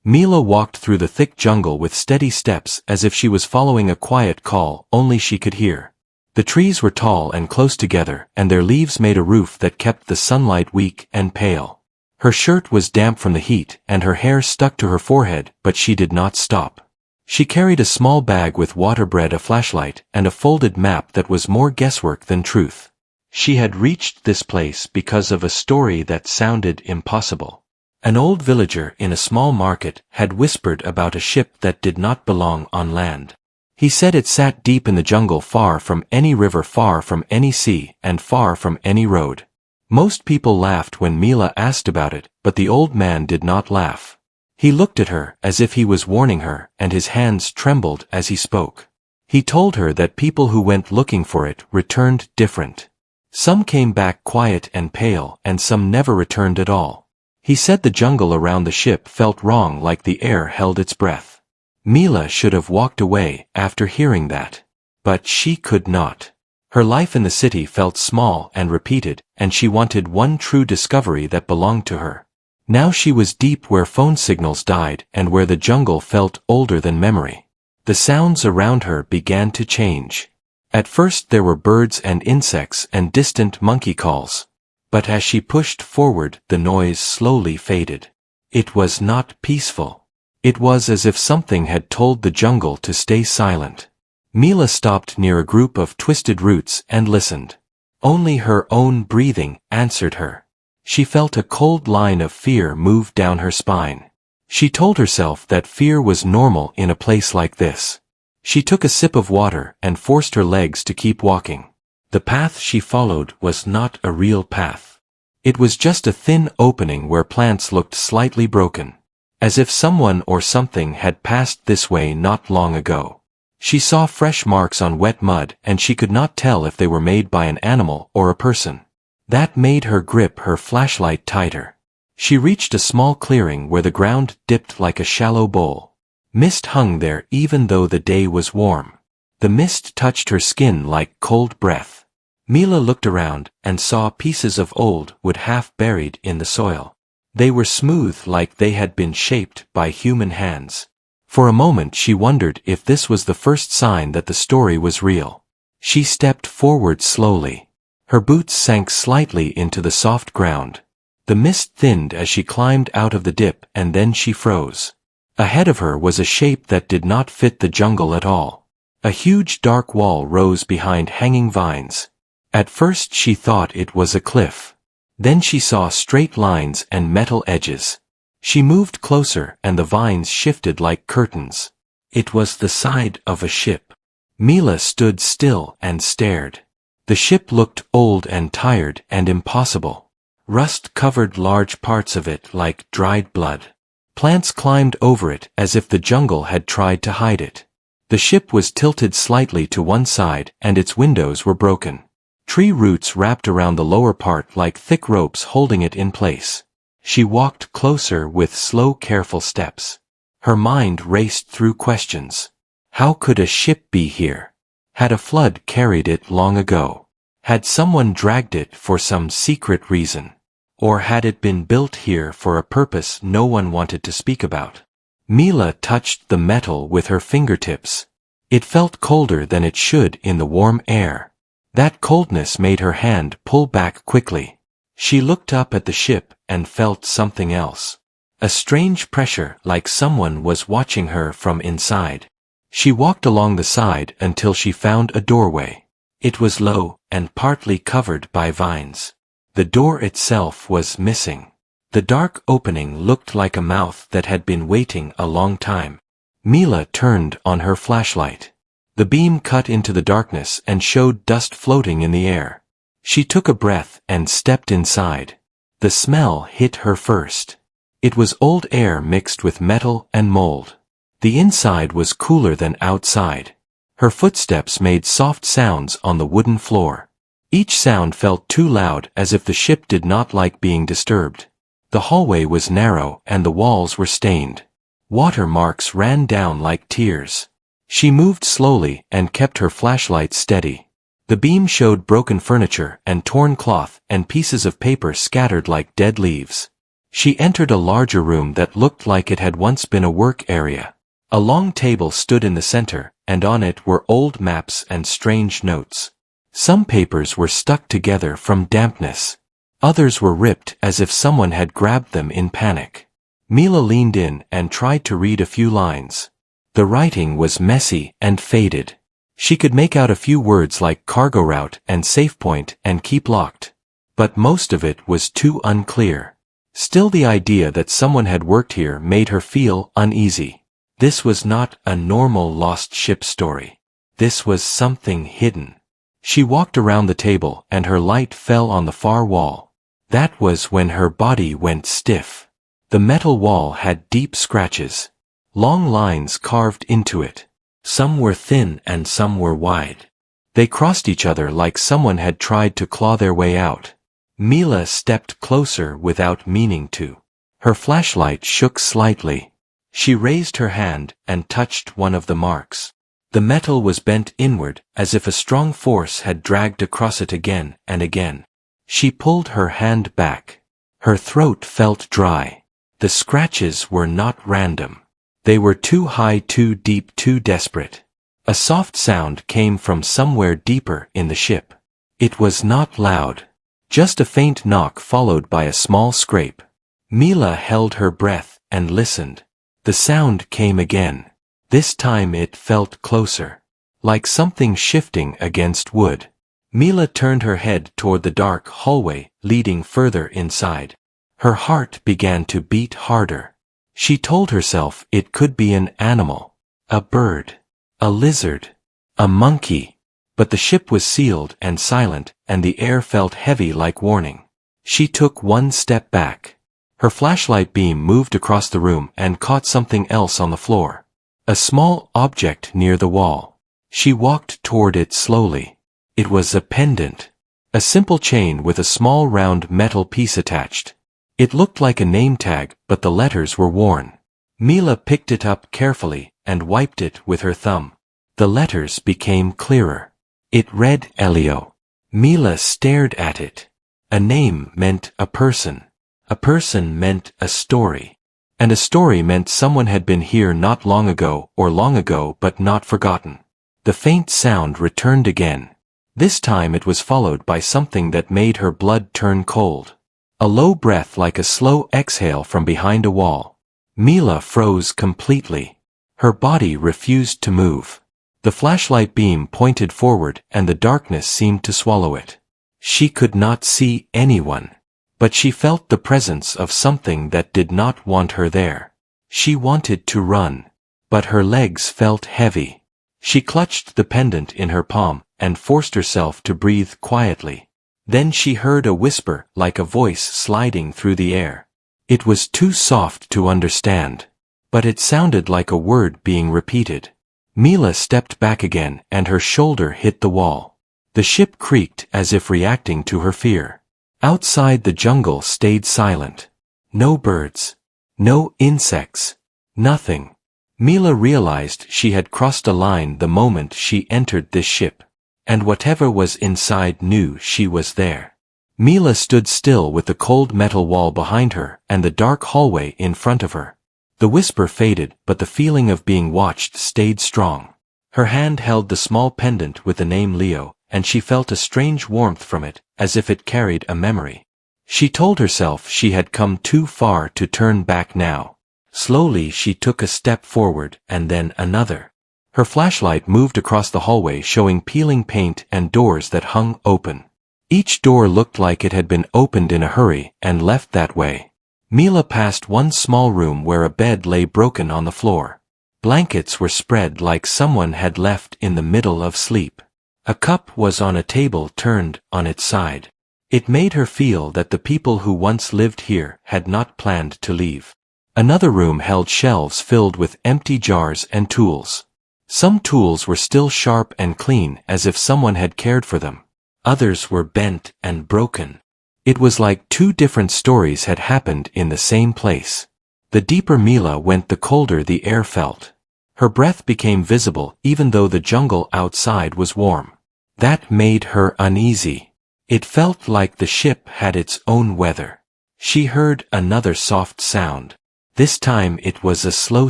Mila walked through the thick jungle with steady steps as if she was following a quiet call only she could hear. The trees were tall and close together, and their leaves made a roof that kept the sunlight weak and pale. Her shirt was damp from the heat, and her hair stuck to her forehead, but she did not stop. She carried a small bag with water bread, a flashlight, and a folded map that was more guesswork than truth. She had reached this place because of a story that sounded impossible. An old villager in a small market had whispered about a ship that did not belong on land. He said it sat deep in the jungle, far from any river, far from any sea, and far from any road. Most people laughed when Mila asked about it, but the old man did not laugh. He looked at her as if he was warning her, and his hands trembled as he spoke. He told her that people who went looking for it returned different. Some came back quiet and pale, and some never returned at all. He said the jungle around the ship felt wrong, like the air held its breath. Mila should have walked away after hearing that. But she could not. Her life in the city felt small and repeated, and she wanted one true discovery that belonged to her. Now she was deep where phone signals died and where the jungle felt older than memory. The sounds around her began to change. At first there were birds and insects and distant monkey calls. But as she pushed forward, the noise slowly faded. It was not peaceful. It was as if something had told the jungle to stay silent. Mila stopped near a group of twisted roots and listened. Only her own breathing answered her. She felt a cold line of fear move down her spine. She told herself that fear was normal in a place like this. She took a sip of water and forced her legs to keep walking. The path she followed was not a real path. It was just a thin opening where plants looked slightly broken, as if someone or something had passed this way not long ago. She saw fresh marks on wet mud, and she could not tell if they were made by an animal or a person. That made her grip her flashlight tighter. She reached a small clearing where the ground dipped like a shallow bowl. Mist hung there even though the day was warm. The mist touched her skin like cold breath. Mila looked around and saw pieces of old wood half buried in the soil. They were smooth, like they had been shaped by human hands. For a moment she wondered if this was the first sign that the story was real. She stepped forward slowly. Her boots sank slightly into the soft ground. The mist thinned as she climbed out of the dip, and then she froze. Ahead of her was a shape that did not fit the jungle at all. A huge dark wall rose behind hanging vines. At first she thought it was a cliff. Then she saw straight lines and metal edges. She moved closer and the vines shifted like curtains. It was the side of a ship. Mila stood still and stared. The ship looked old and tired and impossible. Rust covered large parts of it like dried blood. Plants climbed over it as if the jungle had tried to hide it. The ship was tilted slightly to one side and its windows were broken. Tree roots wrapped around the lower part like thick ropes holding it in place. She walked closer with slow, careful steps. Her mind raced through questions. How could a ship be here? Had a flood carried it long ago? Had someone dragged it for some secret reason? Or had it been built here for a purpose no one wanted to speak about? Mila touched the metal with her fingertips. It felt colder than it should in the warm air. That coldness made her hand pull back quickly. She looked up at the ship and felt something else. A strange pressure, like someone was watching her from inside. She walked along the side until she found a doorway. It was low and partly covered by vines. The door itself was missing. The dark opening looked like a mouth that had been waiting a long time. Mila turned on her flashlight. The beam cut into the darkness and showed dust floating in the air. She took a breath and stepped inside. The smell hit her first. It was old air mixed with metal and mold. The inside was cooler than outside. Her footsteps made soft sounds on the wooden floor. Each sound felt too loud, as if the ship did not like being disturbed. The hallway was narrow and the walls were stained. Water marks ran down like tears. She moved slowly and kept her flashlight steady. The beam showed broken furniture and torn cloth and pieces of paper scattered like dead leaves. She entered a larger room that looked like it had once been a work area. A long table stood in the center, and on it were old maps and strange notes. Some papers were stuck together from dampness. Others were ripped as if someone had grabbed them in panic. Mila leaned in and tried to read a few lines. The writing was messy and faded. She could make out a few words like cargo route and safe point and keep locked. But most of it was too unclear. Still, the idea that someone had worked here made her feel uneasy. This was not a normal lost ship story. This was something hidden. She walked around the table and her light fell on the far wall. That was when her body went stiff. The metal wall had deep scratches. Long lines carved into it. Some were thin and some were wide. They crossed each other like someone had tried to claw their way out. Mila stepped closer without meaning to. Her flashlight shook slightly. She raised her hand and touched one of the marks. The metal was bent inward, as if a strong force had dragged across it again and again. She pulled her hand back. Her throat felt dry. The scratches were not random. They were too high, too deep, too desperate. A soft sound came from somewhere deeper in the ship. It was not loud. Just a faint knock followed by a small scrape. Mila held her breath and listened. The sound came again. This time it felt closer. Like something shifting against wood. Mila turned her head toward the dark hallway leading further inside. Her heart began to beat harder. She told herself it could be an animal. A bird. A lizard. A monkey. But the ship was sealed and silent, and the air felt heavy like warning. She took one step back. Her flashlight beam moved across the room and caught something else on the floor. A small object near the wall. She walked toward it slowly. It was a pendant. A simple chain with a small round metal piece attached. It looked like a name tag, but the letters were worn. Mila picked it up carefully and wiped it with her thumb. The letters became clearer. It read Elio. Mila stared at it. A name meant a person. A person meant a story. And a story meant someone had been here not long ago or long ago but not forgotten. The faint sound returned again. This time it was followed by something that made her blood turn cold. A low breath like a slow exhale from behind a wall. Mila froze completely. Her body refused to move. The flashlight beam pointed forward and the darkness seemed to swallow it. She could not see anyone. But she felt the presence of something that did not want her there. She wanted to run. But her legs felt heavy. She clutched the pendant in her palm and forced herself to breathe quietly. Then she heard a whisper like a voice sliding through the air. It was too soft to understand. But it sounded like a word being repeated. Mila stepped back again and her shoulder hit the wall. The ship creaked as if reacting to her fear. Outside the jungle stayed silent. No birds. No insects. Nothing. Mila realized she had crossed a line the moment she entered this ship. And whatever was inside knew she was there. Mila stood still with the cold metal wall behind her and the dark hallway in front of her. The whisper faded, but the feeling of being watched stayed strong. Her hand held the small pendant with the name Leo, and she felt a strange warmth from it, as if it carried a memory. She told herself she had come too far to turn back now. Slowly she took a step forward, and then another. Her flashlight moved across the hallway showing peeling paint and doors that hung open. Each door looked like it had been opened in a hurry and left that way. Mila passed one small room where a bed lay broken on the floor. Blankets were spread like someone had left in the middle of sleep. A cup was on a table turned on its side. It made her feel that the people who once lived here had not planned to leave. Another room held shelves filled with empty jars and tools. Some tools were still sharp and clean as if someone had cared for them. Others were bent and broken. It was like two different stories had happened in the same place. The deeper Mila went, the colder the air felt. Her breath became visible even though the jungle outside was warm. That made her uneasy. It felt like the ship had its own weather. She heard another soft sound. This time it was a slow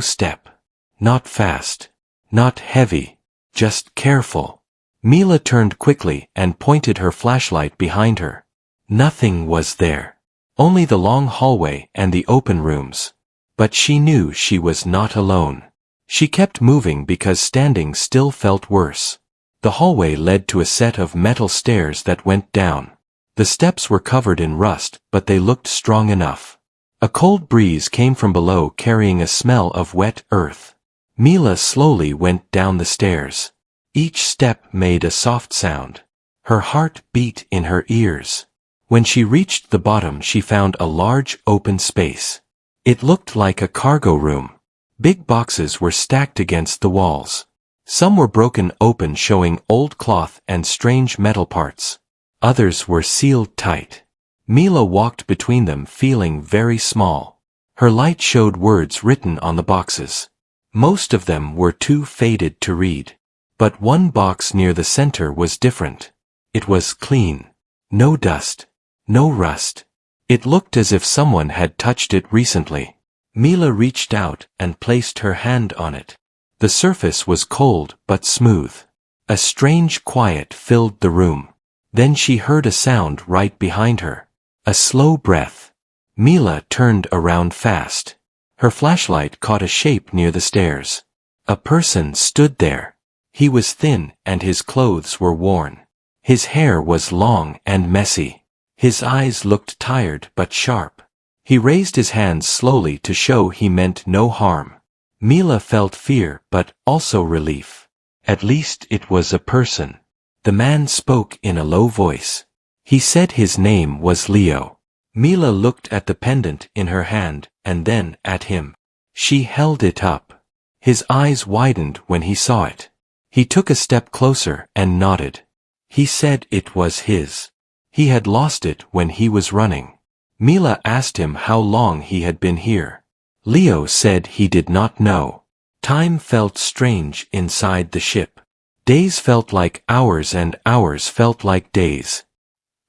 step. Not fast. Not heavy. Just careful. Mila turned quickly and pointed her flashlight behind her. Nothing was there. Only the long hallway and the open rooms. But she knew she was not alone. She kept moving because standing still felt worse. The hallway led to a set of metal stairs that went down. The steps were covered in rust, but they looked strong enough. A cold breeze came from below carrying a smell of wet earth. Mila slowly went down the stairs. Each step made a soft sound. Her heart beat in her ears. When she reached the bottom, she found a large open space. It looked like a cargo room. Big boxes were stacked against the walls. Some were broken open, showing old cloth and strange metal parts. Others were sealed tight. Mila walked between them, feeling very small. Her light showed words written on the boxes. Most of them were too faded to read. But one box near the center was different. It was clean. No dust. No rust. It looked as if someone had touched it recently. Mila reached out and placed her hand on it. The surface was cold but smooth. A strange quiet filled the room. Then she heard a sound right behind her. A slow breath. Mila turned around fast. Her flashlight caught a shape near the stairs. A person stood there. He was thin and his clothes were worn. His hair was long and messy. His eyes looked tired but sharp. He raised his hands slowly to show he meant no harm. Mila felt fear but also relief. At least it was a person. The man spoke in a low voice. He said his name was Leo. Mila looked at the pendant in her hand and then at him. She held it up. His eyes widened when he saw it. He took a step closer and nodded. He said it was his. He had lost it when he was running. Mila asked him how long he had been here. Leo said he did not know. Time felt strange inside the ship. Days felt like hours and hours felt like days.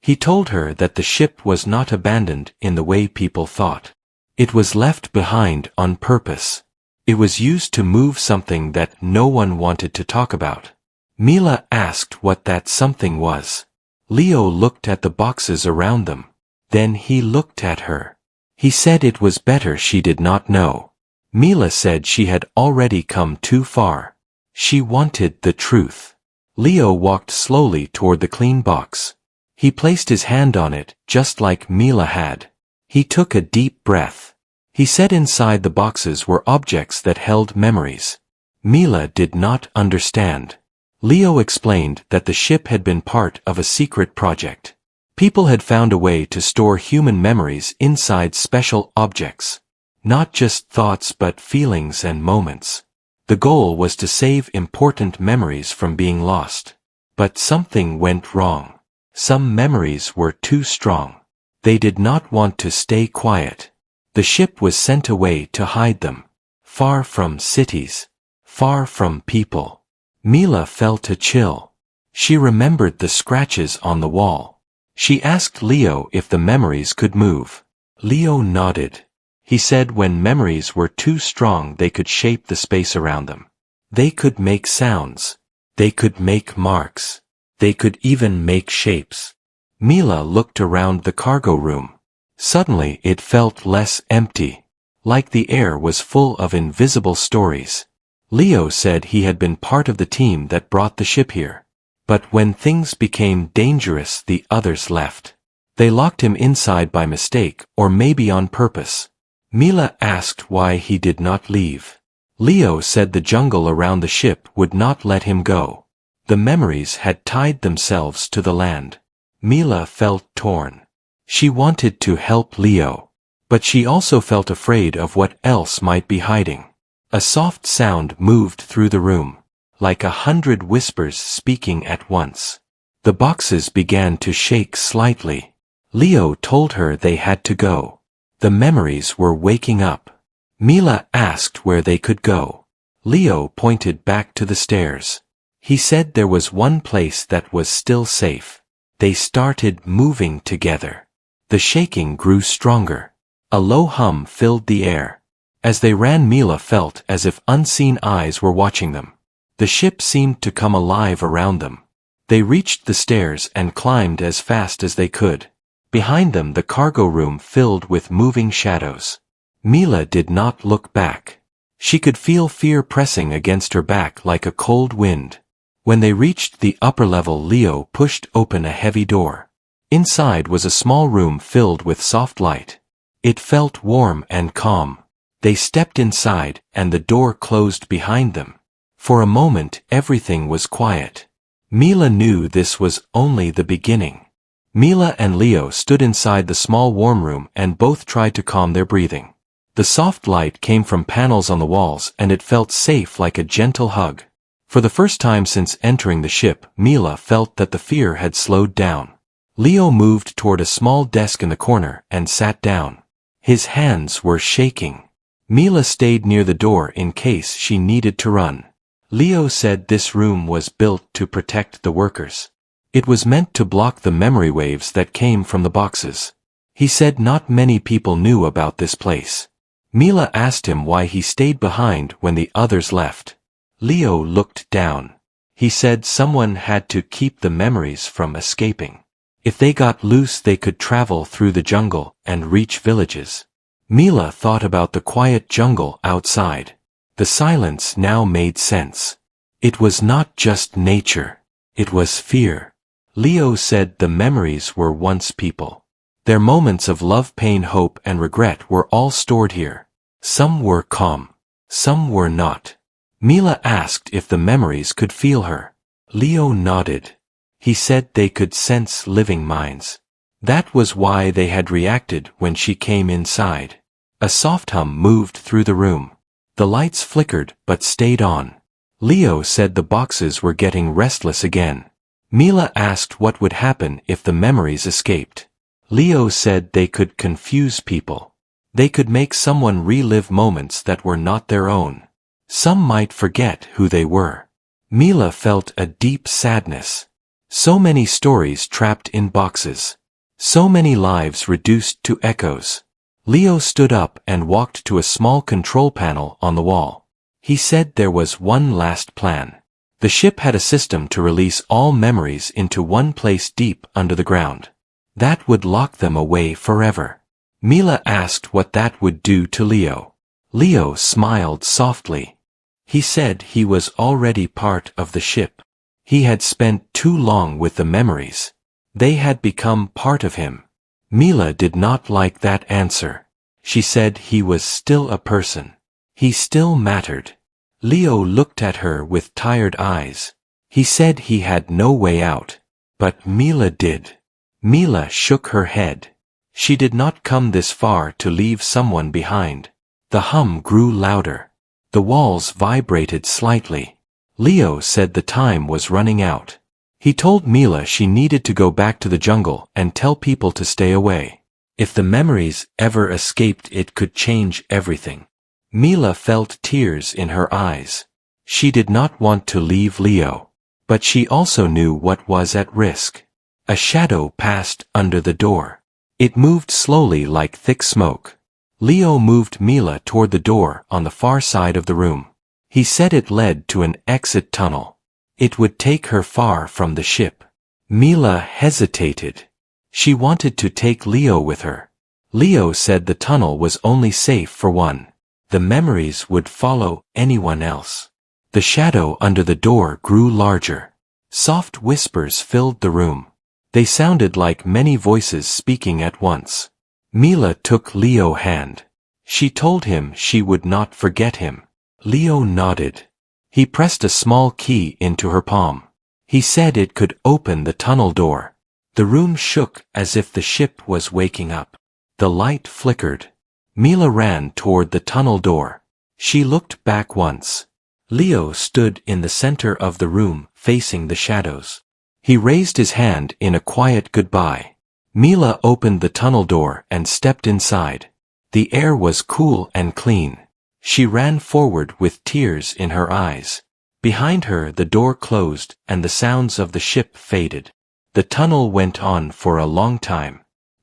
He told her that the ship was not abandoned in the way people thought. It was left behind on purpose. It was used to move something that no one wanted to talk about. Mila asked what that something was. Leo looked at the boxes around them. Then he looked at her. He said it was better she did not know. Mila said she had already come too far. She wanted the truth. Leo walked slowly toward the clean box. He placed his hand on it, just like Mila had. He took a deep breath. He said inside the boxes were objects that held memories. Mila did not understand. Leo explained that the ship had been part of a secret project. People had found a way to store human memories inside special objects. Not just thoughts but feelings and moments. The goal was to save important memories from being lost. But something went wrong. Some memories were too strong. They did not want to stay quiet. The ship was sent away to hide them. Far from cities. Far from people. Mila felt a chill. She remembered the scratches on the wall. She asked Leo if the memories could move. Leo nodded. He said when memories were too strong they could shape the space around them. They could make sounds. They could make marks. They could even make shapes. Mila looked around the cargo room. Suddenly it felt less empty. Like the air was full of invisible stories. Leo said he had been part of the team that brought the ship here. But when things became dangerous, the others left. They locked him inside by mistake, or maybe on purpose. Mila asked why he did not leave. Leo said the jungle around the ship would not let him go. The memories had tied themselves to the land. Mila felt torn. She wanted to help Leo. But she also felt afraid of what else might be hiding. A soft sound moved through the room, like 100 whispers speaking at once. The boxes began to shake slightly. Leo told her they had to go. The memories were waking up. Mila asked where they could go. Leo pointed back to the stairs. He said there was one place that was still safe. They started moving together. The shaking grew stronger. A low hum filled the air. As they ran, Mila felt as if unseen eyes were watching them. The ship seemed to come alive around them. They reached the stairs and climbed as fast as they could. Behind them the cargo room filled with moving shadows. Mila did not look back. She could feel fear pressing against her back like a cold wind. When they reached the upper level, Leo pushed open a heavy door. Inside was a small room filled with soft light. It felt warm and calm. They stepped inside, and the door closed behind them. For a moment, everything was quiet. Mila knew this was only the beginning. Mila and Leo stood inside the small warm room and both tried to calm their breathing. The soft light came from panels on the walls and it felt safe, like a gentle hug. For the first time since entering the ship, Mila felt that the fear had slowed down. Leo moved toward a small desk in the corner and sat down. His hands were shaking. Mila stayed near the door in case she needed to run. Leo said this room was built to protect the workers. It was meant to block the memory waves that came from the boxes. He said not many people knew about this place. Mila asked him why he stayed behind when the others left. Leo looked down. He said someone had to keep the memories from escaping. If they got loose, they could travel through the jungle and reach villages. Mila thought about the quiet jungle outside. The silence now made sense. It was not just nature. It was fear. Leo said the memories were once people. Their moments of love, pain, hope, and regret were all stored here. Some were calm. Some were not. Mila asked if the memories could feel her. Leo nodded. He said they could sense living minds. That was why they had reacted when she came inside. A soft hum moved through the room. The lights flickered but stayed on. Leo said the boxes were getting restless again. Mila asked what would happen if the memories escaped. Leo said they could confuse people. They could make someone relive moments that were not their own. Some might forget who they were. Mila felt a deep sadness. So many stories trapped in boxes. So many lives reduced to echoes. Leo stood up and walked to a small control panel on the wall. He said there was one last plan. The ship had a system to release all memories into one place deep under the ground. That would lock them away forever. Mila asked what that would do to Leo. Leo smiled softly. He said he was already part of the ship. He had spent too long with the memories. They had become part of him. Mila did not like that answer. She said he was still a person. He still mattered. Leo looked at her with tired eyes. He said he had no way out. But Mila did. Mila shook her head. She did not come this far to leave someone behind. The hum grew louder. The walls vibrated slightly. Leo said the time was running out. He told Mila she needed to go back to the jungle and tell people to stay away. If the memories ever escaped, it could change everything. Mila felt tears in her eyes. She did not want to leave Leo. But she also knew what was at risk. A shadow passed under the door. It moved slowly like thick smoke. Leo moved Mila toward the door on the far side of the room. He said it led to an exit tunnel. It would take her far from the ship. Mila hesitated. She wanted to take Leo with her. Leo said the tunnel was only safe for one. The memories would follow anyone else. The shadow under the door grew larger. Soft whispers filled the room. They sounded like many voices speaking at once. Mila took Leo's hand. She told him she would not forget him. Leo nodded. He pressed a small key into her palm. He said it could open the tunnel door. The room shook as if the ship was waking up. The light flickered. Mila ran toward the tunnel door. She looked back once. Leo stood in the center of the room, facing the shadows. He raised his hand in a quiet goodbye. Mila opened the tunnel door and stepped inside. The air was cool and clean. She ran forward with tears in her eyes. Behind her the door closed and the sounds of the ship faded. The tunnel went on for a long time.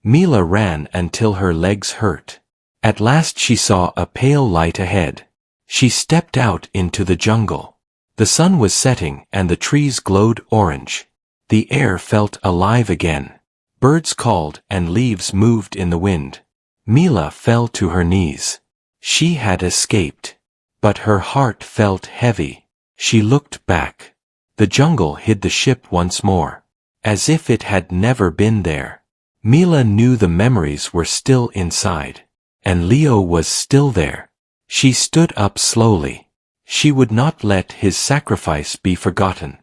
Mila ran until her legs hurt. At last she saw a pale light ahead. She stepped out into the jungle. The sun was setting and the trees glowed orange. The air felt alive again. Birds called and leaves moved in the wind. Mila fell to her knees. She had escaped. But her heart felt heavy. She looked back. The jungle hid the ship once more. As if it had never been there. Mila knew the memories were still inside. And Leo was still there. She stood up slowly. She would not let his sacrifice be forgotten.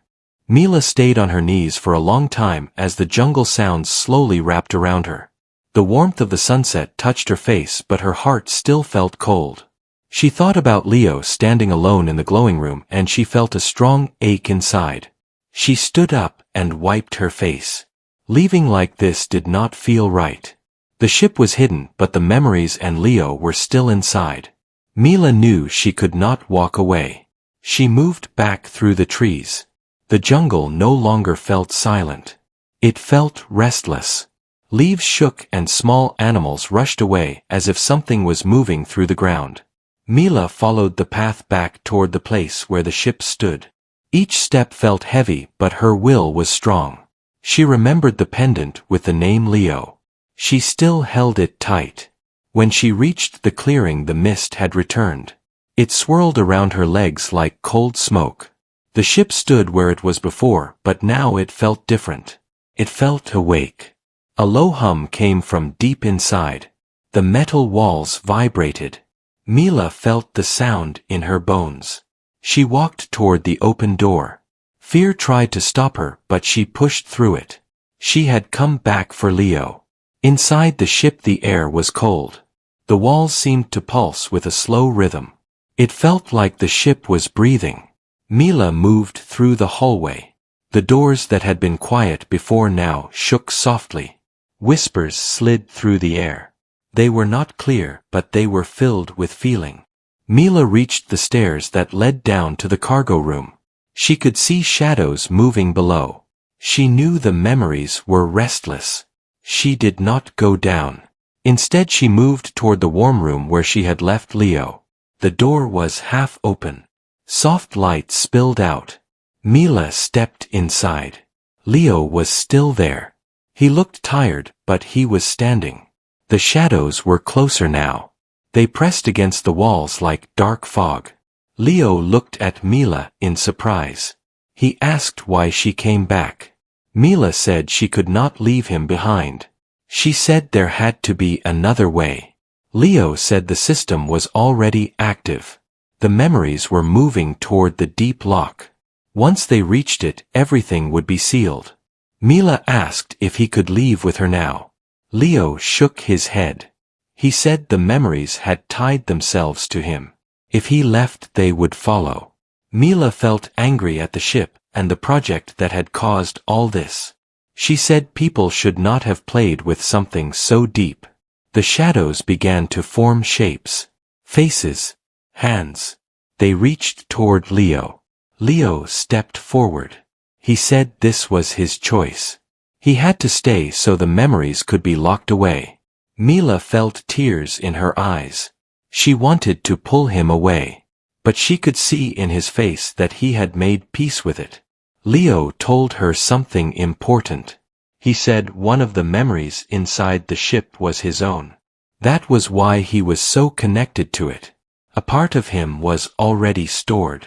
Mila stayed on her knees for a long time as the jungle sounds slowly wrapped around her. The warmth of the sunset touched her face, but her heart still felt cold. She thought about Leo standing alone in the glowing room and she felt a strong ache inside. She stood up and wiped her face. Leaving like this did not feel right. The ship was hidden, but the memories and Leo were still inside. Mila knew she could not walk away. She moved back through the trees. The jungle no longer felt silent. It felt restless. Leaves shook and small animals rushed away as if something was moving through the ground. Mila followed the path back toward the place where the ship stood. Each step felt heavy, but her will was strong. She remembered the pendant with the name Leo. She still held it tight. When she reached the clearing, the mist had returned. It swirled around her legs like cold smoke. The ship stood where it was before, but now it felt different. It felt awake. A low hum came from deep inside. The metal walls vibrated. Mila felt the sound in her bones. She walked toward the open door. Fear tried to stop her, but she pushed through it. She had come back for Leo. Inside the ship the air was cold. The walls seemed to pulse with a slow rhythm. It felt like the ship was breathing. Mila moved through the hallway. The doors that had been quiet before now shook softly. Whispers slid through the air. They were not clear, but they were filled with feeling. Mila reached the stairs that led down to the cargo room. She could see shadows moving below. She knew the memories were restless. She did not go down. Instead she moved toward the warm room where she had left Leo. The door was half open. Soft light spilled out. Mila stepped inside. Leo was still there. He looked tired, but he was standing. The shadows were closer now. They pressed against the walls like dark fog. Leo looked at Mila in surprise. He asked why she came back. Mila said she could not leave him behind. She said there had to be another way. Leo said the system was already active. The memories were moving toward the deep lock. Once they reached it, everything would be sealed. Mila asked if he could leave with her now. Leo shook his head. He said the memories had tied themselves to him. If he left, they would follow. Mila felt angry at the ship and the project that had caused all this. She said people should not have played with something so deep. The shadows began to form shapes. Faces. Hands. They reached toward Leo. Leo stepped forward. He said this was his choice. He had to stay so the memories could be locked away. Mila felt tears in her eyes. She wanted to pull him away. But she could see in his face that he had made peace with it. Leo told her something important. He said one of the memories inside the ship was his own. That was why he was so connected to it. A part of him was already stored.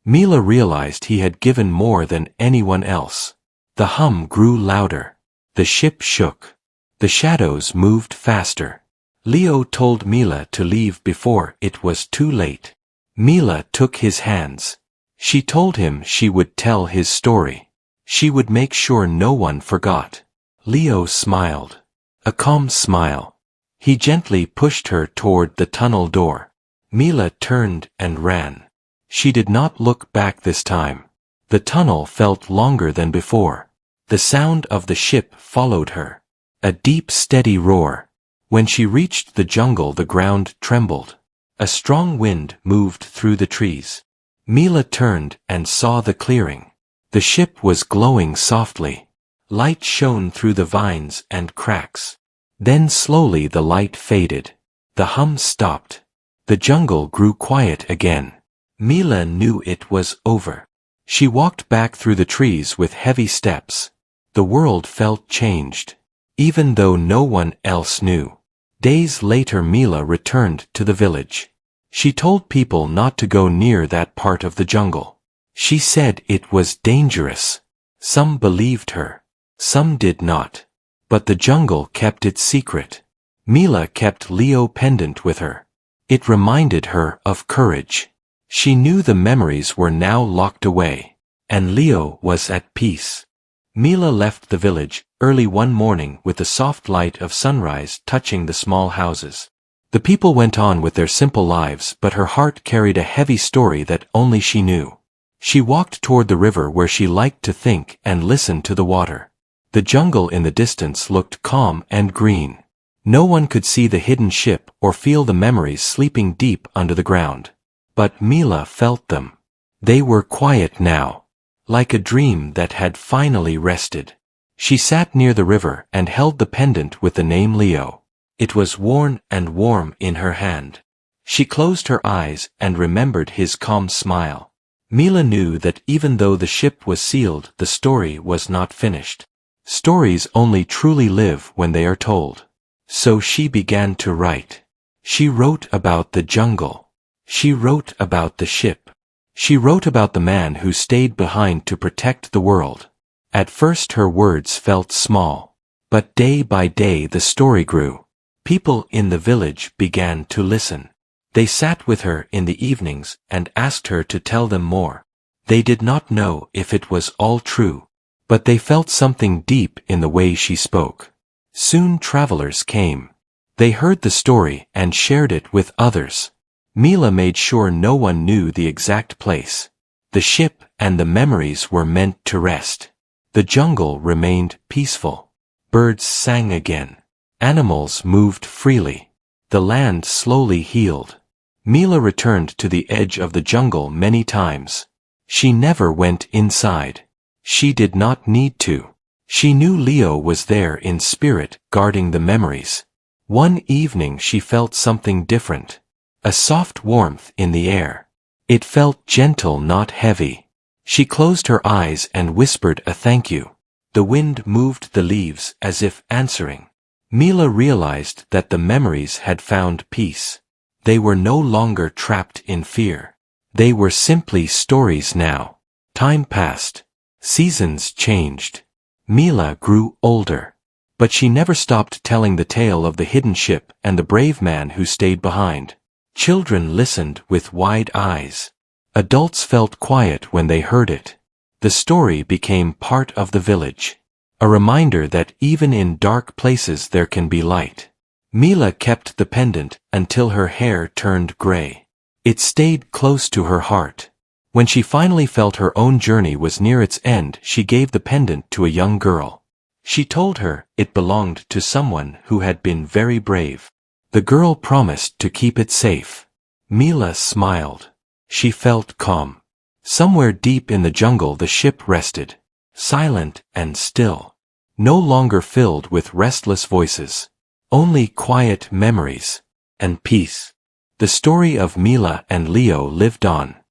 Mila realized he had given more than anyone else. The hum grew louder. The ship shook. The shadows moved faster. Leo told Mila to leave before it was too late. Mila took his hands. She told him she would tell his story. She would make sure no one forgot. Leo smiled. A calm smile. He gently pushed her toward the tunnel door. Mila turned and ran. She did not look back this time. The tunnel felt longer than before. The sound of the ship followed her. A deep, steady roar. When she reached the jungle, the ground trembled. A strong wind moved through the trees. Mila turned and saw the clearing. The ship was glowing softly. Light shone through the vines and cracks. Then slowly the light faded. The hum stopped. The jungle grew quiet again. Mila knew it was over. She walked back through the trees with heavy steps. The world felt changed, even though no one else knew. Days later Mila returned to the village. She told people not to go near that part of the jungle. She said it was dangerous. Some believed her. Some did not. But the jungle kept its secret. Mila kept Leo pendant with her. It reminded her of courage. She knew the memories were now locked away, and Leo was at peace. Mila left the village early one morning with the soft light of sunrise touching the small houses. The people went on with their simple lives, but her heart carried a heavy story that only she knew. She walked toward the river where she liked to think and listen to the water. The jungle in the distance looked calm and green. No one could see the hidden ship or feel the memories sleeping deep under the ground. But Mila felt them. They were quiet now, like a dream that had finally rested. She sat near the river and held the pendant with the name Leo. It was worn and warm in her hand. She closed her eyes and remembered his calm smile. Mila knew that even though the ship was sealed, the story was not finished. Stories only truly live when they are told. So she began to write. She wrote about the jungle. She wrote about the ship. She wrote about the man who stayed behind to protect the world. At first her words felt small. But day by day the story grew. People in the village began to listen. They sat with her in the evenings and asked her to tell them more. They did not know if it was all true, but they felt something deep in the way she spoke. Soon travelers came. They heard the story and shared it with others. Mila made sure no one knew the exact place. The ship and the memories were meant to rest. The jungle remained peaceful. Birds sang again. Animals moved freely. The land slowly healed. Mila returned to the edge of the jungle many times. She never went inside. She did not need to. She knew Leo was there in spirit, guarding the memories. One evening she felt something different. A soft warmth in the air. It felt gentle, not heavy. She closed her eyes and whispered a thank you. The wind moved the leaves as if answering. Mila realized that the memories had found peace. They were no longer trapped in fear. They were simply stories now. Time passed. Seasons changed. Mila grew older. But she never stopped telling the tale of the hidden ship and the brave man who stayed behind. Children listened with wide eyes. Adults felt quiet when they heard it. The story became part of the village. A reminder that even in dark places there can be light. Mila kept the pendant until her hair turned gray. It stayed close to her heart. When she finally felt her own journey was near its end, she gave the pendant to a young girl. She told her it belonged to someone who had been very brave. The girl promised to keep it safe. Mila smiled. She felt calm. Somewhere deep in the jungle the ship rested, silent and still. No longer filled with restless voices. Only quiet memories and peace. The story of Mila and Leo lived on.